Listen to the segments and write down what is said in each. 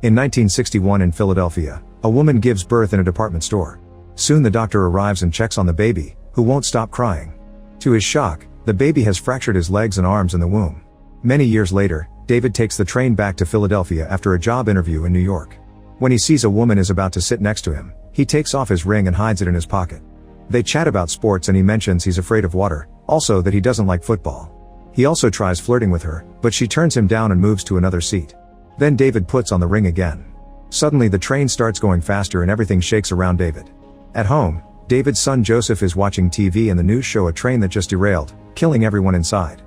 In 1961 in Philadelphia, a woman gives birth in a department store. Soon the doctor arrives and checks on the baby, who won't stop crying. To his shock, the baby has fractured his legs and arms in the womb. Many years later, David takes the train back to Philadelphia after a job interview in New York. When he sees a woman is about to sit next to him, he takes off his ring and hides it in his pocket. They chat about sports and he mentions he's afraid of water, also that he doesn't like football. He also tries flirting with her, but she turns him down and moves to another seat. Then David puts on the ring again. Suddenly the train starts going faster and everything shakes around David. At home, David's son Joseph is watching TV and the news show a train that just derailed, killing everyone inside.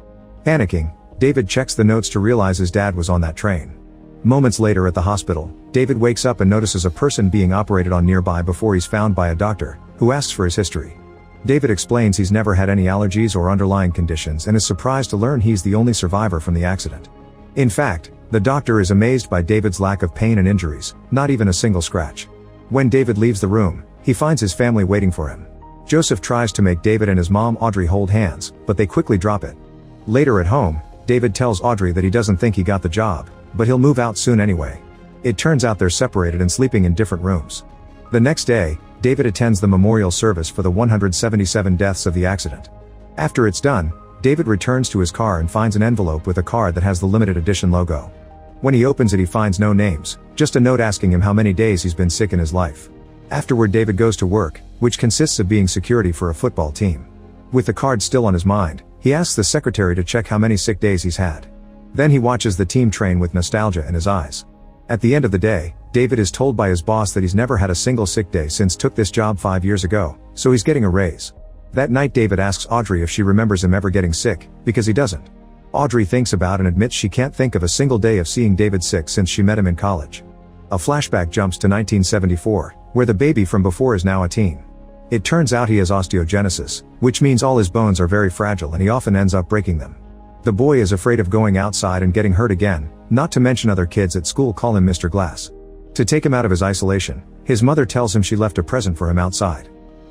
Panicking, David checks the notes to realize his dad was on that train. Moments later at the hospital, David wakes up and notices a person being operated on nearby before he's found by a doctor, who asks for his history. David explains he's never had any allergies or underlying conditions and is surprised to learn he's the only survivor from the accident. In fact, the doctor is amazed by David's lack of pain and injuries, not even a single scratch. When David leaves the room, he finds his family waiting for him. Joseph tries to make David and his mom Audrey hold hands, but they quickly drop it. Later at home, David tells Audrey that he doesn't think he got the job, but he'll move out soon anyway. It turns out they're separated and sleeping in different rooms. The next day, David attends the memorial service for the 177 deaths of the accident. After it's done, David returns to his car and finds an envelope with a card that has the limited edition logo. When he opens it he finds no names, just a note asking him how many days he's been sick in his life. Afterward David goes to work, which consists of being security for a football team. With the card still on his mind, he asks the secretary to check how many sick days he's had. Then he watches the team train with nostalgia in his eyes. At the end of the day, David is told by his boss that he's never had a single sick day since took this job 5 years ago, so he's getting a raise. That night David asks Audrey if she remembers him ever getting sick, because he doesn't. Audrey thinks about and admits she can't think of a single day of seeing David sick since she met him in college. A flashback jumps to 1974, where the baby from before is now a teen. It turns out he has osteogenesis, which means all his bones are very fragile and he often ends up breaking them. The boy is afraid of going outside and getting hurt again, not to mention other kids at school call him Mr. Glass. To take him out of his isolation, his mother tells him she left a present for him outside.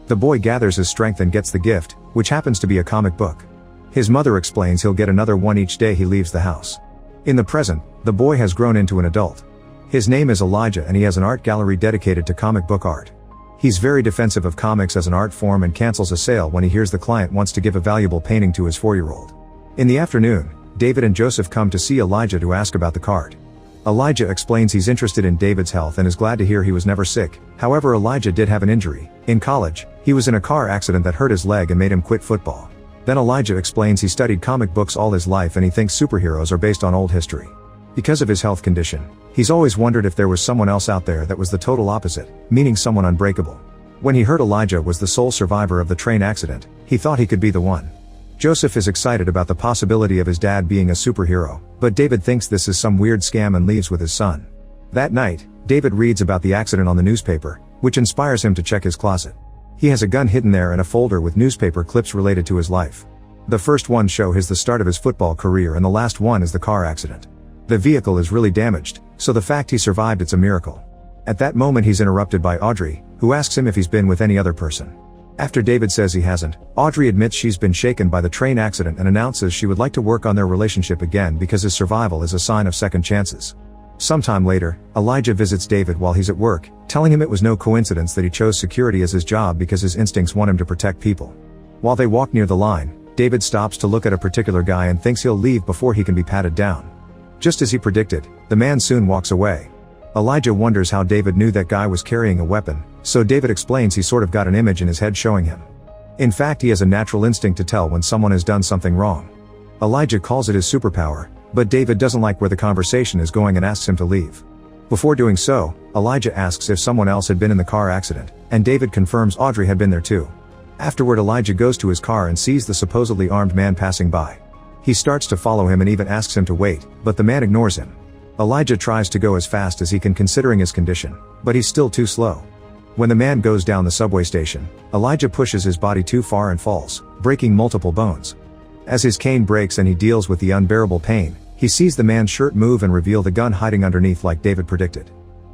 The boy gathers his strength and gets the gift, which happens to be a comic book. His mother explains he'll get another one each day he leaves the house. In the present, the boy has grown into an adult. His name is Elijah and he has an art gallery dedicated to comic book art. He's very defensive of comics as an art form and cancels a sale when he hears the client wants to give a valuable painting to his 4-year-old. In the afternoon, David and Joseph come to see Elijah to ask about the card. Elijah explains he's interested in David's health and is glad to hear he was never sick. However, Elijah did have an injury. In college, he was in a car accident that hurt his leg and made him quit football. Then Elijah explains he studied comic books all his life and he thinks superheroes are based on old history. Because of his health condition, he's always wondered if there was someone else out there that was the total opposite, meaning someone unbreakable. When he heard Elijah was the sole survivor of the train accident, he thought he could be the one. Joseph is excited about the possibility of his dad being a superhero, but David thinks this is some weird scam and leaves with his son. That night, David reads about the accident on the newspaper, which inspires him to check his closet. He has a gun hidden there and a folder with newspaper clips related to his life. The first one shows the start of his football career and the last one is the car accident. The vehicle is really damaged, so the fact he survived it's a miracle. At that moment he's interrupted by Audrey, who asks him if he's been with any other person. After David says he hasn't, Audrey admits she's been shaken by the train accident and announces she would like to work on their relationship again because his survival is a sign of second chances. Sometime later, Elijah visits David while he's at work, telling him it was no coincidence that he chose security as his job because his instincts want him to protect people. While they walk near the line, David stops to look at a particular guy and thinks he'll leave before he can be patted down. Just as he predicted, the man soon walks away. Elijah wonders how David knew that guy was carrying a weapon, so David explains he sort of got an image in his head showing him. In fact, he has a natural instinct to tell when someone has done something wrong. Elijah calls it his superpower, but David doesn't like where the conversation is going and asks him to leave. Before doing so, Elijah asks if someone else had been in the car accident, and David confirms Audrey had been there too. Afterward, Elijah goes to his car and sees the supposedly armed man passing by. He starts to follow him and even asks him to wait, but the man ignores him. Elijah tries to go as fast as he can considering his condition, but he's still too slow. When the man goes down the subway station, Elijah pushes his body too far and falls, breaking multiple bones. As his cane breaks and he deals with the unbearable pain, he sees the man's shirt move and reveal the gun hiding underneath like David predicted.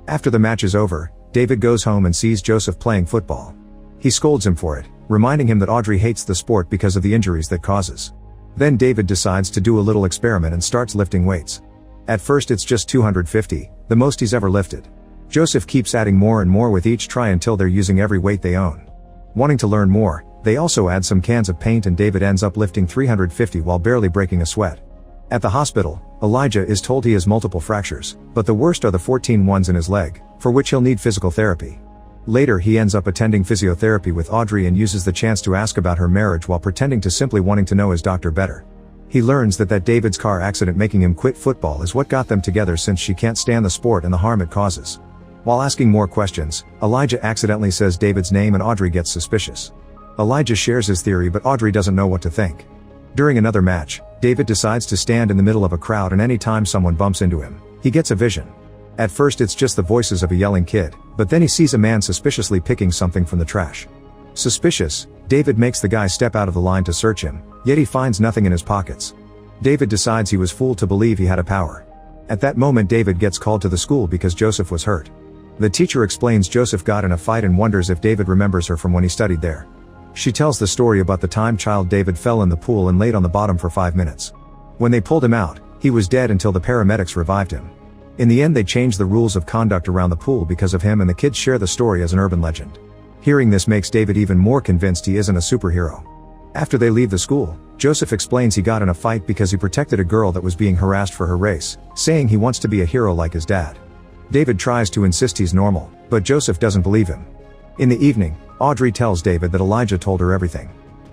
After the match is over, David goes home and sees Joseph playing football. He scolds him for it, reminding him that Audrey hates the sport because of the injuries that causes. Then David decides to do a little experiment and starts lifting weights. At first it's just 250, the most he's ever lifted. Joseph keeps adding more and more with each try until they're using every weight they own. Wanting to learn more, they also add some cans of paint and David ends up lifting 350 while barely breaking a sweat. At the hospital, Elijah is told he has multiple fractures, but the worst are the 14 ones in his leg, for which he'll need physical therapy. Later he ends up attending physiotherapy with Audrey and uses the chance to ask about her marriage while pretending to simply wanting to know his doctor better. He learns that David's car accident making him quit football is what got them together since she can't stand the sport and the harm it causes. While asking more questions, Elijah accidentally says David's name and Audrey gets suspicious. Elijah shares his theory but Audrey doesn't know what to think. During another match, David decides to stand in the middle of a crowd and anytime someone bumps into him, he gets a vision. At first it's just the voices of a yelling kid, but then he sees a man suspiciously picking something from the trash. Suspicious, David makes the guy step out of the line to search him, yet he finds nothing in his pockets. David decides he was fooled to believe he had a power. At that moment David gets called to the school because Joseph was hurt. The teacher explains Joseph got in a fight and wonders if David remembers her from when he studied there. She tells the story about the time child David fell in the pool and laid on the bottom for 5 minutes. When they pulled him out, he was dead until the paramedics revived him. In the end they changed the rules of conduct around the pool because of him and the kids share the story as an urban legend. Hearing this makes David even more convinced he isn't a superhero. After they leave the school, Joseph explains he got in a fight because he protected a girl that was being harassed for her race, saying he wants to be a hero like his dad. David tries to insist he's normal, but Joseph doesn't believe him. In the evening, Audrey tells David that Elijah told her everything.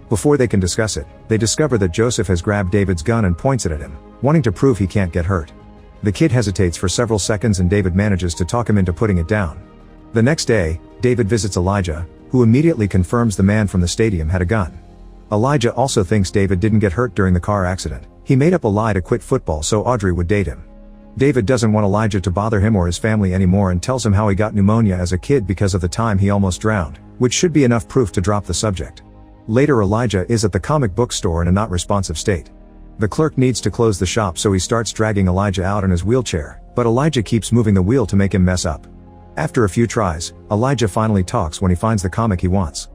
Before they can discuss it, they discover that Joseph has grabbed David's gun and points it at him, wanting to prove he can't get hurt. The kid hesitates for several seconds and David manages to talk him into putting it down. The next day, David visits Elijah, who immediately confirms the man from the stadium had a gun. Elijah also thinks David didn't get hurt during the car accident. He made up a lie to quit football so Audrey would date him. David doesn't want Elijah to bother him or his family anymore and tells him how he got pneumonia as a kid because of the time he almost drowned, which should be enough proof to drop the subject. Later Elijah is at the comic book store in a not responsive state. The clerk needs to close the shop so he starts dragging Elijah out in his wheelchair, but Elijah keeps moving the wheel to make him mess up. After a few tries, Elijah finally talks when he finds the comic he wants.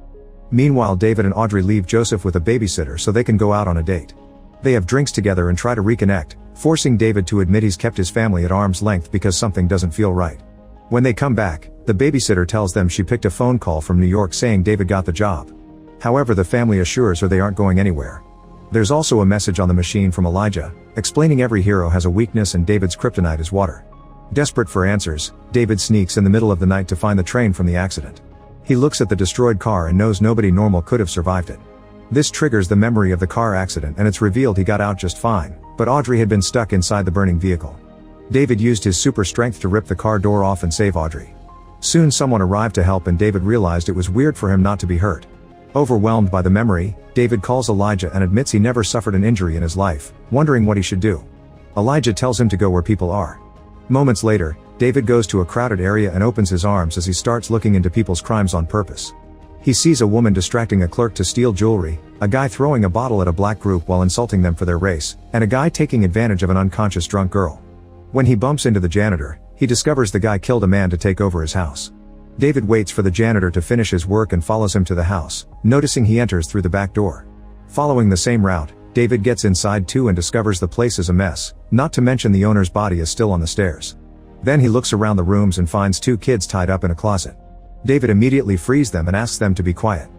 Meanwhile David and Audrey leave Joseph with a babysitter so they can go out on a date. They have drinks together and try to reconnect, forcing David to admit he's kept his family at arm's length because something doesn't feel right. When they come back, the babysitter tells them she picked a phone call from New York saying David got the job. However, the family assures her they aren't going anywhere. There's also a message on the machine from Elijah, explaining every hero has a weakness and David's kryptonite is water. Desperate for answers, David sneaks in the middle of the night to find the train from the accident. He looks at the destroyed car and knows nobody normal could have survived it. This triggers the memory of the car accident and it's revealed he got out just fine, but Audrey had been stuck inside the burning vehicle. David used his super strength to rip the car door off and save Audrey. Soon someone arrived to help and David realized it was weird for him not to be hurt. Overwhelmed by the memory, David calls Elijah and admits he never suffered an injury in his life, wondering what he should do. Elijah tells him to go where people are. Moments later, David goes to a crowded area and opens his arms as he starts looking into people's crimes on purpose. He sees a woman distracting a clerk to steal jewelry, a guy throwing a bottle at a black group while insulting them for their race, and a guy taking advantage of an unconscious drunk girl. When he bumps into the janitor, he discovers the guy killed a man to take over his house. David waits for the janitor to finish his work and follows him to the house, noticing he enters through the back door. Following the same route, David gets inside too and discovers the place is a mess, not to mention the owner's body is still on the stairs. Then he looks around the rooms and finds 2 kids tied up in a closet. David immediately frees them and asks them to be quiet.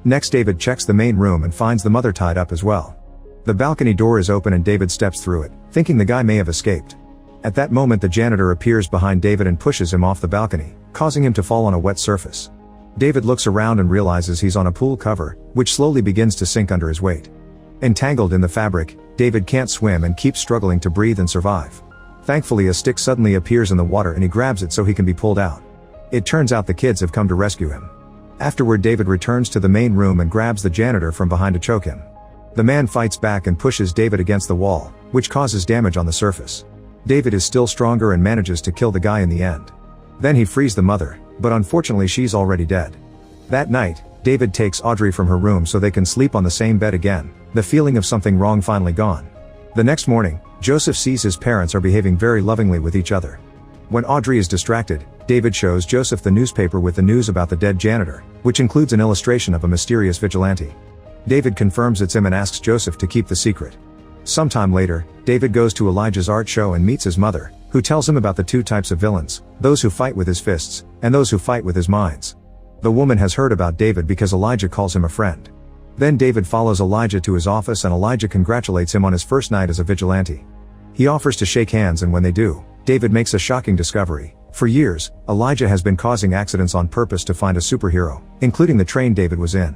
Next David checks the main room and finds the mother tied up as well. The balcony door is open and David steps through it, thinking the guy may have escaped. At that moment the janitor appears behind David and pushes him off the balcony, causing him to fall on a wet surface. David looks around and realizes he's on a pool cover, which slowly begins to sink under his weight. Entangled in the fabric, David can't swim and keeps struggling to breathe and survive. Thankfully a stick suddenly appears in the water and he grabs it so he can be pulled out. It turns out the kids have come to rescue him. Afterward David returns to the main room and grabs the janitor from behind to choke him. The man fights back and pushes David against the wall, which causes damage on the surface. David is still stronger and manages to kill the guy in the end. Then he frees the mother, but unfortunately she's already dead. That night, David takes Audrey from her room so they can sleep on the same bed again, the feeling of something wrong finally gone. The next morning, Joseph sees his parents are behaving very lovingly with each other. When Audrey is distracted, David shows Joseph the newspaper with the news about the dead janitor, which includes an illustration of a mysterious vigilante. David confirms it's him and asks Joseph to keep the secret. Sometime later, David goes to Elijah's art show and meets his mother, who tells him about the two types of villains, those who fight with his fists, and those who fight with his minds. The woman has heard about David because Elijah calls him a friend. Then David follows Elijah to his office and Elijah congratulates him on his first night as a vigilante. He offers to shake hands and when they do, David makes a shocking discovery. For years, Elijah has been causing accidents on purpose to find a superhero, including the train David was in.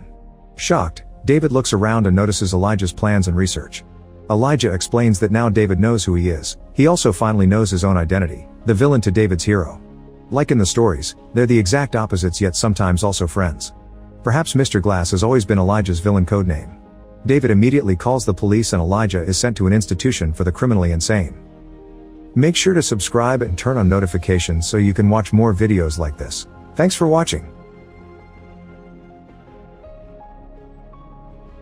Shocked, David looks around and notices Elijah's plans and research. Elijah explains that now David knows who he is. He also finally knows his own identity, the villain to David's hero. Like in the stories, they're the exact opposites yet sometimes also friends. Perhaps Mr. Glass has always been Elijah's villain codename. David immediately calls the police and Elijah is sent to an institution for the criminally insane. Make sure to subscribe and turn on notifications so you can watch more videos like this. Thanks for watching.